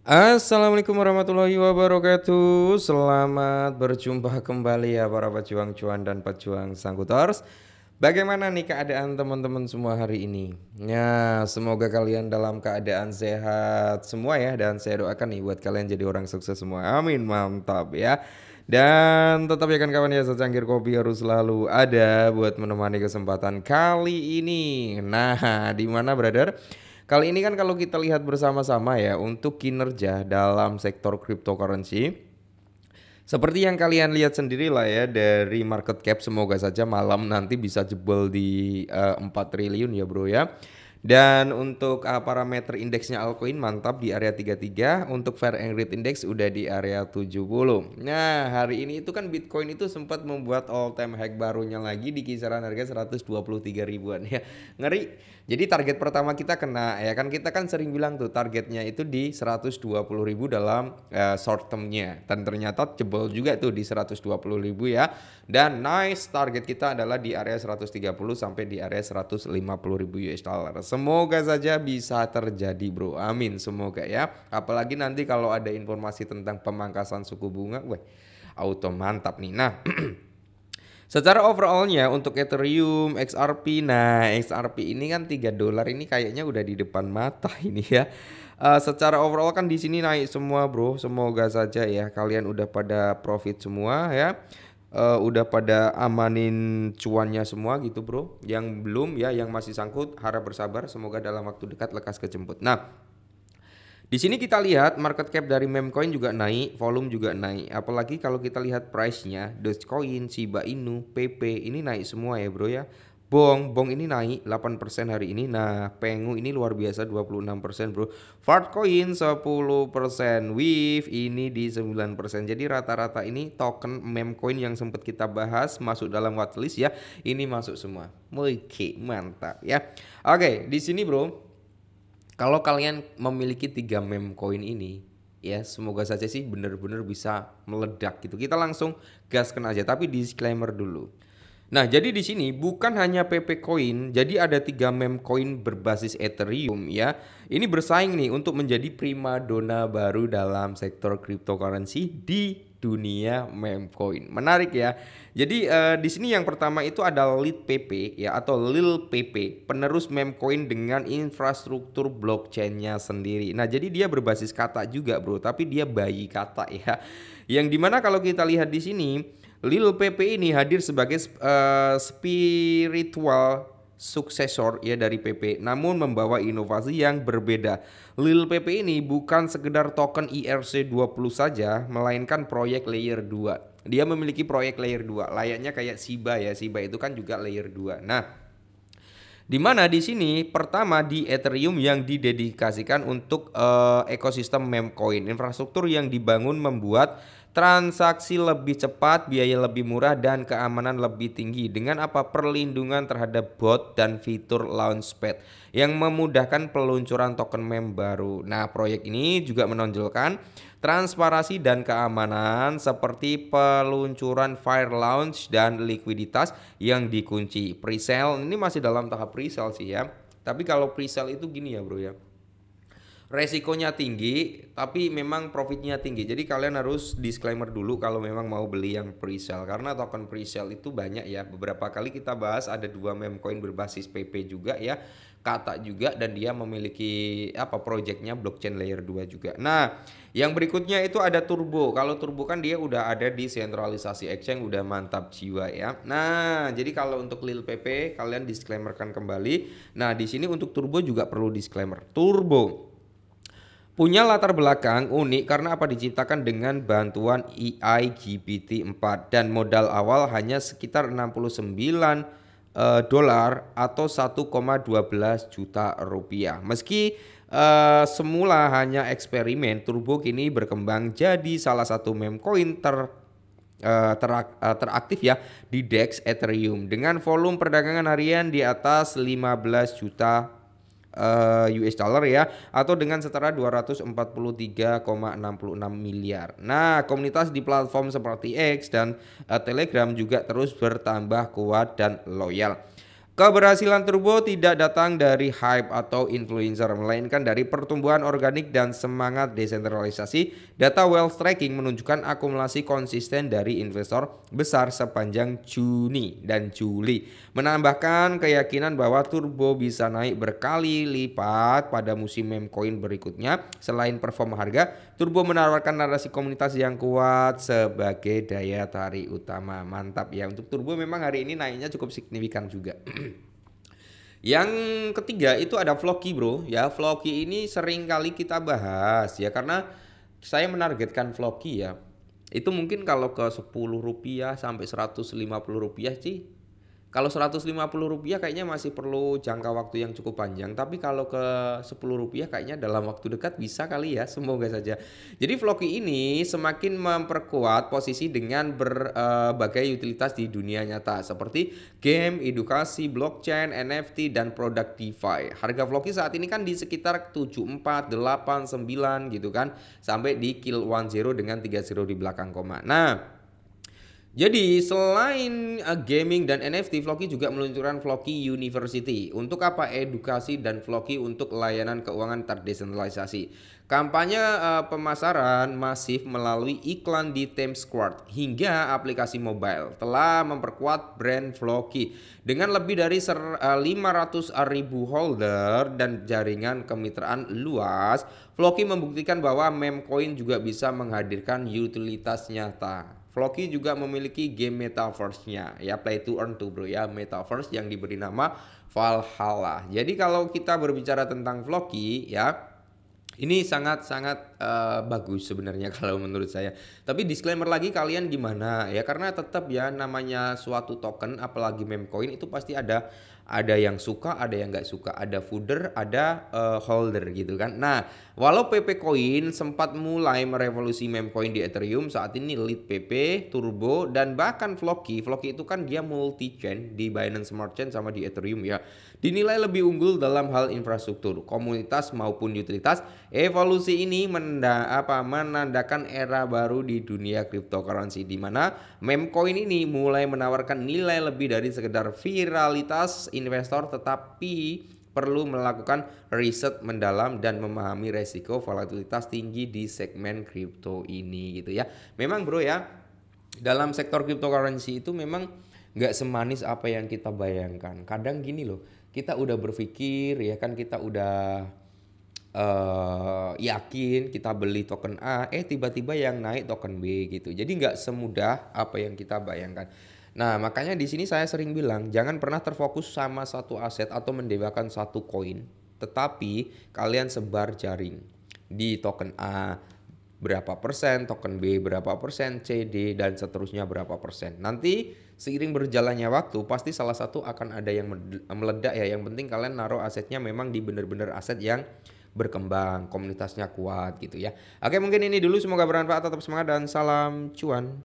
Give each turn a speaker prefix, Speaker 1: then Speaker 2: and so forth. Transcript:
Speaker 1: Assalamualaikum warahmatullahi wabarakatuh. Selamat berjumpa kembali ya para pejuang cuan dan pejuang sangkutors. Bagaimana nih keadaan teman-teman semua hari ini? Ya, semoga kalian dalam keadaan sehat semua ya, dan saya doakan nih buat kalian jadi orang sukses semua. Amin, mantap ya. Dan tetap ya kan kawan ya, secangkir kopi harus selalu ada buat menemani kesempatan kali ini. Nah, di mana brother? Kali ini kan kalau kita lihat bersama-sama ya untuk kinerja dalam sektor cryptocurrency, seperti yang kalian lihat sendiri lah ya dari market cap, semoga saja malam nanti bisa jebol di 4 triliun ya bro ya. Dan untuk parameter indeksnya altcoin mantap di area 33, untuk fair and greed index udah di area 70. Nah, hari ini itu kan Bitcoin itu sempat membuat all time high barunya lagi di kisaran harga 123 ribuan ya. Ngeri. Jadi target pertama kita kena ya kan, kita kan sering bilang tuh targetnya itu di 120 ribu dalam short termnya, dan ternyata jebol juga tuh di 120 ribu ya. Dan nice, target kita adalah di area 130 sampai di area 150 ribu US dollar. Semoga saja bisa terjadi bro, amin semoga ya. Apalagi nanti kalau ada informasi tentang pemangkasan suku bunga, weh auto mantap nih. Nah secara overallnya untuk Ethereum, XRP, nah XRP ini kan 3 dolar ini kayaknya udah di depan mata ini ya. Secara overall kan di sini naik semua bro. Semoga saja ya kalian udah pada profit semua ya. Udah pada amanin cuannya semua gitu bro. Yang belum ya, yang masih sangkut harap bersabar. Semoga dalam waktu dekat lekas kejemput. Nah, di sini kita lihat market cap dari meme coin juga naik, volume juga naik. Apalagi kalau kita lihat price-nya, Dogecoin, Shiba Inu, PP ini naik semua ya bro ya. Bong ini naik 8% hari ini. Nah, Pengu ini luar biasa 26% bro. Fartcoin 10%, Wave ini di 9%. Jadi rata-rata ini token meme coin yang sempat kita bahas masuk dalam watchlist ya. Ini masuk semua. Oke, mantap ya. Oke, di sini bro, kalau kalian memiliki 3 meme coin ini, ya semoga saja sih benar-benar bisa meledak gitu. Kita langsung gaskan aja, tapi disclaimer dulu. Nah, jadi di sini bukan hanya PP Coin, jadi ada 3 meme coin berbasis Ethereum ya. Ini bersaing nih untuk menjadi primadona baru dalam sektor cryptocurrency di dunia meme coin. Menarik ya. Jadi di sini yang pertama itu ada Lil PP ya, atau Lil PP, penerus meme coin dengan infrastruktur blockchainnya sendiri. Nah, jadi dia berbasis kata juga bro, tapi dia bayi kata ya. Yang dimana kalau kita lihat di sini, Lil PP ini hadir sebagai spiritual suksesor ya dari PP, namun membawa inovasi yang berbeda. Lil PP ini bukan sekedar token IRC20 saja, melainkan proyek layer 2. Dia memiliki proyek layer 2 layaknya kayak Shiba ya. Shiba itu kan juga layer 2. Nah, di mana di sini pertama di Ethereum yang didedikasikan untuk ekosistem meme coin. Infrastruktur yang dibangun membuat transaksi lebih cepat, biaya lebih murah, dan keamanan lebih tinggi dengan apa? Perlindungan terhadap bot dan fitur launchpad yang memudahkan peluncuran token meme baru. Nah, proyek ini juga menonjolkan transparansi dan keamanan seperti peluncuran fire launch dan likuiditas yang dikunci. Presale ini masih dalam tahap presale sih ya. Tapi kalau presale itu gini ya bro ya, resikonya tinggi tapi memang profitnya tinggi. Jadi kalian harus disclaimer dulu kalau memang mau beli yang presale, karena token presale itu banyak ya. Beberapa kali kita bahas ada 2 meme coin berbasis PP juga ya, kata juga, dan dia memiliki apa, projectnya blockchain layer 2 juga. Nah, yang berikutnya itu ada Turbo. Kalau Turbo kan dia udah ada di sentralisasi exchange, udah mantap jiwa ya. Nah, jadi kalau untuk Lil PP kalian disclaimerkan kembali. Nah, di sini untuk Turbo juga perlu disclaimer. Turbo punya latar belakang unik karena apa? Diciptakan dengan bantuan AI GPT-4 dan modal awal hanya sekitar 69 dolar atau 1,12 juta rupiah. Meski semula hanya eksperimen, Turbo kini berkembang jadi salah satu meme coin teraktif ya di DEX Ethereum dengan volume perdagangan harian di atas 15 juta US dollar ya, atau dengan setara 243,66 miliar. Nah, komunitas di platform seperti X dan Telegram juga terus bertambah kuat dan loyal. Keberhasilan Turbo tidak datang dari hype atau influencer, melainkan dari pertumbuhan organik dan semangat desentralisasi. Data wealth tracking menunjukkan akumulasi konsisten dari investor besar sepanjang Juni dan Juli, menambahkan keyakinan bahwa Turbo bisa naik berkali lipat pada musim meme coin berikutnya. Selain performa harga, Turbo menawarkan narasi komunitas yang kuat sebagai daya tarik utama. Mantap ya, untuk Turbo memang hari ini naiknya cukup signifikan juga. Yang ketiga itu ada Vloki bro, ya Vloki ini sering kali kita bahas ya karena saya menargetkan Vloki ya. Itu mungkin kalau ke 10 rupiah sampai 150 rupiah sih. Kalau 150 rupiah kayaknya masih perlu jangka waktu yang cukup panjang. Tapi kalau ke 10 rupiah kayaknya dalam waktu dekat bisa kali ya. Semoga saja. Jadi Vloki ini semakin memperkuat posisi dengan berbagai utilitas di dunia nyata. Seperti game, edukasi, blockchain, NFT, dan produk DeFi. Harga Vloki saat ini kan di sekitar 74, 8, 9 gitu kan. Sampai di kill 10 dengan 30 di belakang koma. Nah, jadi selain gaming dan NFT, Vloki juga meluncurkan Vloki University. Untuk apa? Edukasi dan Vloki untuk layanan keuangan terdesentralisasi. Kampanye pemasaran masif melalui iklan di Times Square hingga aplikasi mobile telah memperkuat brand Vloki dengan lebih dari 500.000 holder dan jaringan kemitraan luas. Vloki membuktikan bahwa meme coin juga bisa menghadirkan utilitas nyata. Vloki juga memiliki game metaverse-nya ya, play to earn tuh bro ya, metaverse yang diberi nama Valhalla. Jadi kalau kita berbicara tentang Vloki ya, ini sangat-sangat bagus sebenarnya kalau menurut saya. Tapi disclaimer lagi, kalian gimana ya, karena tetap ya namanya suatu token apalagi meme coin itu pasti ada yang suka, ada yang nggak suka, ada fooder, ada holder gitu kan. Nah, walau PP Coin sempat mulai merevolusi meme coin di Ethereum, saat ini Lead PP, Turbo, dan bahkan Vloki. Vloki itu kan dia multi chain di Binance Smart Chain sama di Ethereum ya. Dinilai lebih unggul dalam hal infrastruktur, komunitas maupun utilitas. Evolusi ini menandakan era baru di dunia cryptocurrency, di mana meme coin ini mulai menawarkan nilai lebih dari sekedar viralitas. Investor tetapi perlu melakukan riset mendalam dan memahami resiko volatilitas tinggi di segmen kripto ini gitu ya. Memang bro ya, dalam sektor cryptocurrency itu memang nggak semanis apa yang kita bayangkan. Kadang gini loh, kita udah berpikir ya kan, kita udah yakin kita beli token A, tiba-tiba yang naik token B gitu. Jadi nggak semudah apa yang kita bayangkan. Nah, makanya di sini saya sering bilang jangan pernah terfokus sama satu aset atau mendewakan satu koin, tetapi kalian sebar jaring di token A berapa persen, token B berapa persen, C, D, dan seterusnya berapa persen. Nanti seiring berjalannya waktu pasti salah satu akan ada yang meledak ya. Yang penting kalian naruh asetnya memang di bener-bener aset yang berkembang, komunitasnya kuat gitu ya. Oke, mungkin ini dulu, semoga bermanfaat, tetap semangat dan salam cuan.